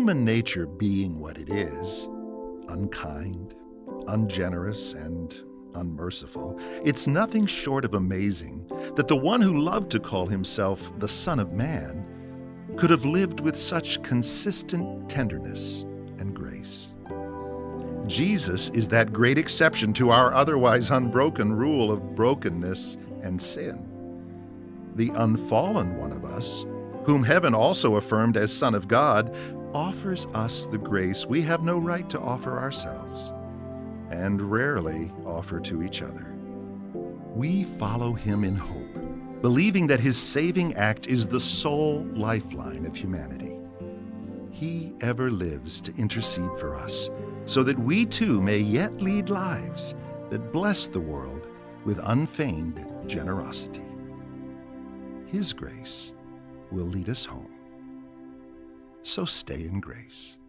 human nature being what it is, unkind, ungenerous, and unmerciful, it's nothing short of amazing that the one who loved to call himself the Son of Man could have lived with such consistent tenderness and grace. Jesus is that great exception to our otherwise unbroken rule of brokenness and sin. The unfallen one of us, whom heaven also affirmed as Son of God, offers us the grace we have no right to offer ourselves and rarely offer to each other. We follow him in hope, believing that his saving act is the sole lifeline of humanity. He ever lives to intercede for us, so that we too may yet lead lives that bless the world with unfeigned generosity. His grace will lead us home. So stay in grace.